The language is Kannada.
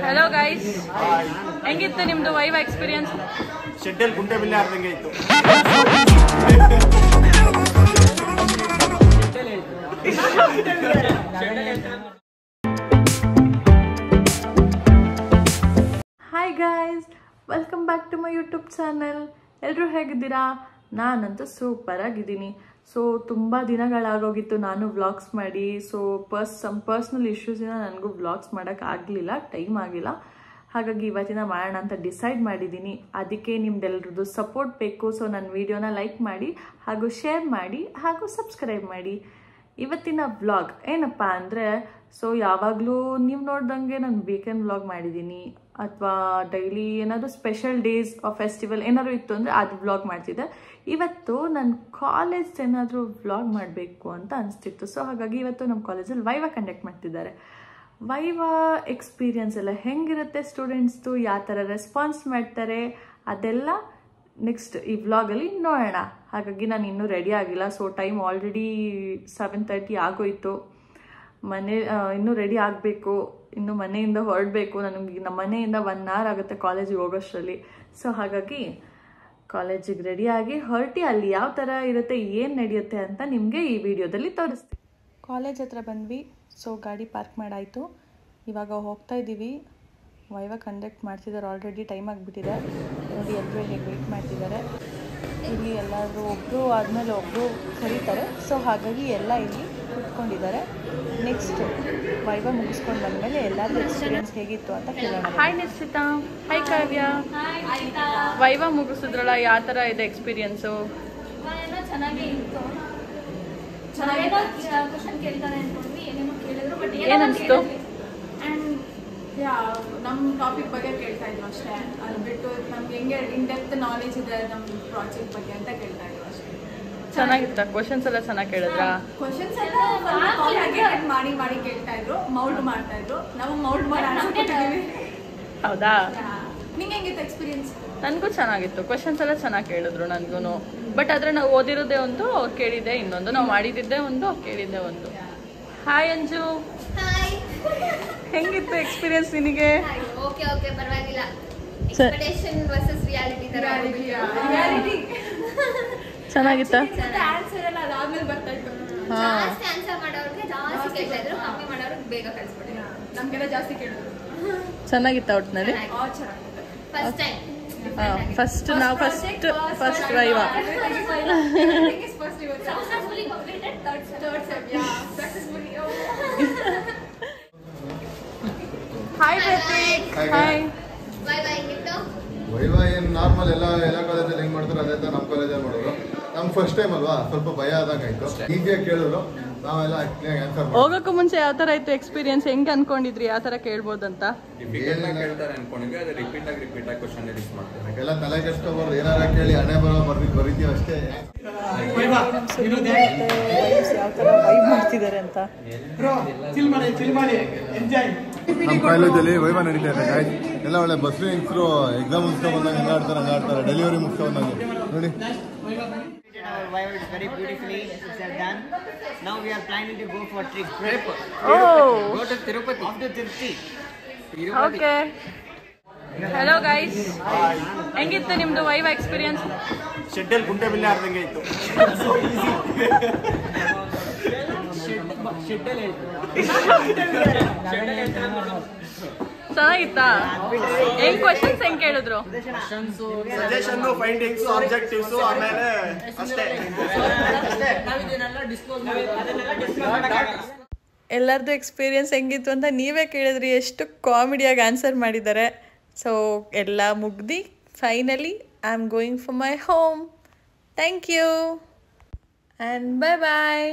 ಹಲೋ ಗೈಸ್, ಹೆಂಗಿತ್ತು ನಿಮ್ದು ವೈವಾ ಎಕ್ಸ್ಪೀರಿಯನ್ಸ್? ಶೆಡ್ಡಲ್ ಗುಂಟೆ ಬಿಲ್ಲೆ ಆಡ್ದಂಗೆ ಇತ್ತು. Hi guys, welcome back to my YouTube channel. ಎಲ್ಲರೂ ಹೇಗಿದ್ದೀರಾ? ನಾನಂತೂ ಸೂಪರ್ ಆಗಿದ್ದೀನಿ. ಸೊ ತುಂಬ ದಿನಗಳಾಗೋಗಿತ್ತು ನಾನು ವ್ಲಾಗ್ಸ್ ಮಾಡಿ. ಸೊ ಸಮ್ ಪರ್ಸ್ನಲ್ ಇಶ್ಯೂಸಿಂದ ನನಗೂ ವ್ಲಾಗ್ಸ್ ಮಾಡೋಕ್ಕಾಗಲಿಲ್ಲ, ಟೈಮ್ ಆಗಿಲ್ಲ. ಹಾಗಾಗಿ ಇವತ್ತಿನ ಮಾಡೋಣ ಅಂತ ಡಿಸೈಡ್ ಮಾಡಿದ್ದೀನಿ. ಅದಕ್ಕೆ ನಿಮ್ದೆಲ್ಲರದ್ದು ಸಪೋರ್ಟ್ ಬೇಕು. ಸೊ ನನ್ನ ವಿಡಿಯೋನ ಲೈಕ್ ಮಾಡಿ ಹಾಗೂ ಶೇರ್ ಮಾಡಿ ಹಾಗೂ ಸಬ್ಸ್ಕ್ರೈಬ್ ಮಾಡಿ. ಇವತ್ತಿನ ವ್ಲಾಗ್ ಏನಪ್ಪ ಅಂದರೆ, ಸೊ ಯಾವಾಗಲೂ ನೀವು ನೋಡ್ದಂಗೆ ನಾನು ವೀಕೆಂಡ್ ವ್ಲಾಗ್ ಮಾಡಿದ್ದೀನಿ, ಅಥವಾ ಡೈಲಿ ಏನಾದರೂ ಸ್ಪೆಷಲ್ ಡೇಸ್ ಫೆಸ್ಟಿವಲ್ ಏನಾದರೂ ಇತ್ತು ಅಂದರೆ ಅದು ವ್ಲಾಗ್ ಮಾಡ್ತಿದ್ದೆ. ಇವತ್ತು ನನ್ನ ಕಾಲೇಜ್ ಏನಾದರೂ ವ್ಲಾಗ್ ಮಾಡಬೇಕು ಅಂತ ಅನಿಸ್ತಿತ್ತು. ಸೊ ಹಾಗಾಗಿ ಇವತ್ತು ನಮ್ಮ ಕಾಲೇಜಲ್ಲಿ ವೈವಾ ಕಂಡಕ್ಟ್ ಮಾಡ್ತಿದ್ದಾರೆ. ವೈವಾ ಎಕ್ಸ್ಪೀರಿಯನ್ಸ್ ಎಲ್ಲ ಹೆಂಗಿರುತ್ತೆ, ಸ್ಟೂಡೆಂಟ್ಸ್ದು ಯಾವ ಥರ ರೆಸ್ಪಾನ್ಸ್ ಮಾಡ್ತಾರೆ, ಅದೆಲ್ಲ ನೆಕ್ಸ್ಟ್ ಈ ವ್ಲಾಗಲ್ಲಿ ನೋಡೋಣ. ಹಾಗಾಗಿ ನಾನು ಇನ್ನೂ ರೆಡಿ ಆಗಿಲ್ಲ. ಸೊ ಟೈಮ್ ಆಲ್ರೆಡಿ 7:30 ಆಗೋಯ್ತು. ಇನ್ನೂ ರೆಡಿ ಆಗಬೇಕು, ಇನ್ನು ಮನೆಯಿಂದ ಹೊರಡಬೇಕು. ನನಗೆ ನಮ್ಮ ಮನೆಯಿಂದ 1 hour ಆಗುತ್ತೆ ಕಾಲೇಜಿಗೆ ಹೋಗೋಷ್ಟರಲ್ಲಿ. ಸೊ ಹಾಗಾಗಿ ಕಾಲೇಜಿಗೆ ರೆಡಿಯಾಗಿ ಹೊರಟಿ ಅಲ್ಲಿ ಯಾವ ಥರ ಇರುತ್ತೆ, ಏನು ನಡೆಯುತ್ತೆ ಅಂತ ನಿಮಗೆ ಈ ವಿಡಿಯೋದಲ್ಲಿ ತೋರಿಸ್ತೀನಿ. ಕಾಲೇಜ್ ಹತ್ರ ಬಂದ್ವಿ. ಸೊ ಗಾಡಿ ಪಾರ್ಕ್ ಮಾಡಾಯಿತು. ಇವಾಗ ಹೋಗ್ತಾ ಇದ್ದೀವಿ. ವೈವಾ ಕಂಡಕ್ಟ್ ಮಾಡ್ತಿದ್ದಾರೆ. ಆಲ್ರೆಡಿ ಟೈಮ್ ಆಗಿಬಿಟ್ಟಿದೆ. ನೋಡಿ ಎಲ್ಲರೂ ಹೇಗೆ ವೆಯ್ಟ್ ಮಾಡ್ತಿದ್ದಾರೆ. ಇಲ್ಲಿ ಎಲ್ಲರೂ ಒಬ್ಬರು ಆದಮೇಲೆ ಒಬ್ಬರು ಕರೀತಾರೆ. ಸೊ ಹಾಗಾಗಿ ಎಲ್ಲ ಇಲ್ಲಿ ಕೂತ್ಕೊಂಡಿದ್ದಾರೆ. ನೆಕ್ಸ್ಟ್ ವೈವಾ ಮುಗಿಸ್ಕೊಂಡು ಬಂದಮೇಲೆ ಎಲ್ಲರೂ ಎಕ್ಸ್ಪೀರಿಯನ್ಸ್ ಹೇಗಿತ್ತು ಅಂತ ಕೇಳೋಣ. ಹಾಯ್ ನಿಶ್ಚಿತಾ. ಹಾಯ್ ಕಾವ್ಯ. ವೈವಾ ಮುಗಿಸಿದ್ರಲ್ಲ, ಯಾವ ಥರ ಇದೆ ಎಕ್ಸ್ಪೀರಿಯನ್ಸು? ಚೆನ್ನಾಗೇ ಇತ್ತು. ಕ್ವಶನ್ ಕೇಳ್ತಾರೆ ಅನ್ಕೊಂಡ್ವಿ, ಏನೇನೋ ಕೇಳಿದ್ರು. ಬಟ್ ಏನನ್ನಿಸ್ತು? ನಮ್ಮ ಟಾಪಿಕ್ ಬಗ್ಗೆ ಕೇಳ್ತಾ ಇದ್ವಿ ಅಷ್ಟೇ. ಅದು ಬಿಟ್ಟು ನಮ್ಗೆ ಹೆಂಗೆ ಇನ್ ಡೆಪ್ತ್ ನಾಲೆಜ್ ಇದೆ ನಮ್ಮ ಪ್ರಾಜೆಕ್ಟ್ ಬಗ್ಗೆ ಅಂತ ಕೇಳ್ತಾ ಇದ್ವಿ ಅಷ್ಟೇ. ಚೆನ್ನಾಗಿತ್ತ? ಕ್ವಶನ್ಸ್ ಎಲ್ಲ ಚೆನ್ನಾಗಿ ಕೇಳಿದ್ರಾ? ಕ್ವಶನ್ಸ್ ಎಲ್ಲ ಮಾಡಿ ಮಾಡಿ ಕೇಳ್ತಾ ಇದ್ರು, ಮೌಲ್ಡ್ ಮಾಡ್ತಾ ಇದ್ರು. ನಾವು ಮೌಲ್ಡ್ ಮಾಡಿ ಆನ್ಸರ್. ಹೌದಾ? ನಿಂಗೆ ಹೆಂಗಿತ್ತು ಎಕ್ಸ್ಪೀರಿಯನ್ಸ್? ನನಗೂ ಚೆನ್ನಾಗಿತ್ತು. ಕ್ವಶನ್ಸ್ ಎಲ್ಲ ಚೆನ್ನಾಗಿ ಕೇಳಿದ್ರು ನನಗೂ. ಬಟ್ ಆದರೆ ನಾವು ಓದಿರೋದೇ ಒಂದು, ಅವ್ರು ಕೇಳಿದ್ದೆ ಇನ್ನೊಂದು, ನಾವು ಮಾಡಿದ್ದೆ ಒಂದು, ಅವ್ರು ಕೇಳಿದ್ದೆ ಒಂದು. ಹಾಯ್ ಅಂಜು. ಹೆಂಗಿತ್ತು ಎಕ್ಸ್ಪೀರಿಯನ್ಸ್ ನಿನಗೆ? ಓಕೆ ಓಕೆ, ಪರವಾಗಿಲ್ಲ. ಎಕ್ಸ್ಪೆಕ್ಟೇಷನ್ ವರ್ಸಸ್ ರಿಯಾಲಿಟಿ ತರ. ರಿಯಾಲಿಟಿ ಚೆನ್ನಾಗಿತ್ತಾ? ಆನ್ಸರ್ ಎಲ್ಲ ಅದಾದ್ಮೇಲೆ ಬರ್ತಾ ಇತ್ತು. ಜಾಸ್ತಿ ಆನ್ಸರ್ ಮಾಡೋರಿಗೆ ಜಾಸ್ತಿ ಕೇಳ್ತಾ ಇದ್ರು, ಕಮ್ಮಿ ಮಾಡೋರಿಗೆ ಬೇಗ ಕಳಿಸ್ಬಿಟ್ಟಿದ್ರು. ನಮ್ಗೆಲ್ಲ ಜಾಸ್ತಿ ಕೇಳಿದ್ರು. ಚೆನ್ನಾಗಿತ್ತ ಒಟ್ಟಿನಲ್ಲಿ? First time. ಫಸ್ಟ್ ನಾವು first viva. Successfully completed third sem. Successfully. Hi Prateek. Hi. Viva ಹೆಂಗಿತ್ತು? ವೈವಾ ಏನು ನಾರ್ಮಲ್, ಎಲ್ಲ ಕಾಲೇಜಲ್ಲಿ ಹೆಂಗೆ ಮಾಡ್ತಾರೆ ಅದೇ ಥರ ನಮ್ಮ ಕಾಲೇಜಲ್ಲಿ ಮಾಡೋರು. ನಮ್ಗೆ ಫಸ್ಟ್ ಟೈಮ್ ಅಲ್ವಾ, ಸ್ವಲ್ಪ ಭಯ ಆದಂಗೆ ಆಯಿತು. ಈಸಿಯಾಗಿ ಕೇಳಿದ್ರು, ನಾವೆಲ್ಲ ಆನ್ಸರ್ ಹೋಗೋಕ್ಕೂ ಮುಂಚೆ ಯಾವ ಥರ ಇತ್ತು ಎಕ್ಸ್ಪೀರಿಯನ್ಸ್? ಹೆಂಗೆ ಅನ್ಕೊಂಡಿದ್ರಿ ಯಾವ ಥರ ಕೇಳ್ಬೋದಂತ? ಕೇಳ್ತಾರೆ ಅನ್ಕೊಂಡಿದ್ವಿ, ಅದು ರಿಪೀಟ್ ಆಗಿ ಕ್ವಶನ್ ರಿಲೀಸ್ ಮಾಡ್ತಾರೆ. ಎಲ್ಲ ತಲೆ ಕೆಡಿಸ್ಕೊಬಾರ್ದು, ಏನಾರ ಕೇಳಿ ಹಣೆ ಬರೋ ಬರೀತೀವಿ ಅಷ್ಟೇ. ಯಾವ ಥರ ವೈಬ್ ಮಾಡ್ತಿದ್ದಾರೆ ಅಂತ. ನಮ್ಮ ಕಾಲೇಜಲ್ಲಿ ವೈವಾ ನಡೀತಾ ಇದೆ ಗಾಯ್ಸ್. ಎಲ್ಲ ಒಳ್ಳೆ ಬಸ್ ಹೆಂಗಸರು ಎಕ್ಸಾಮ್ ಮುಗಿಸ್ಕೊಂಡು ಬಂದಾಗ ಹಂಗೆ ಆಡ್ತಾರೆ, ಡೆಲಿವರಿ ಮುಗಿಸ್ಕೊಂಡು ಬಂದಾಗ ನೋಡಿ. Our Viva is very beautifully done. Now we are planning to go for trip. Oh. Go to Tirupati. After Tirupati. Okay. Hello guys, ಹೆಂಗಿತ್ತು ನಿಮ್ದು ವೈವಾ ಎಕ್ಸ್ಪೀರಿಯನ್ಸ್? ಶೆಡ್ಡಲ್ ಗುಂಟೆ ಬಿಲ್ಲೆ ಆಡ್ದಂಗೆ ಇತ್ತು. ಚೆನ್ನಾಗಿತ್ತಾ? ಹೆಂಗ್ ಕ್ವಶನ್ಸ್ ಹೆಂಗ್ ಕೇಳಿದ್ರು? ಸಜೆಷನ್, ಫೈಂಡಿಂಗ್ಸ್, ಆಬ್ಜೆಕ್ಟಿವ್ಸ್, ಆಮೇಲೆ ಅಷ್ಟೇ. ಎಲ್ಲರದ್ದು ಎಕ್ಸ್ಪೀರಿಯನ್ಸ್ ಹೆಂಗಿತ್ತು ಅಂತ ನೀವೇ ಕೇಳಿದ್ರಿ. ಎಷ್ಟು ಕಾಮಿಡಿಯಾಗಿ ಆನ್ಸರ್ ಮಾಡಿದ್ದಾರೆ. ಸೊ ಎಲ್ಲ ಮುಗ್ದು finally I am going for my home. Thank you and bye bye.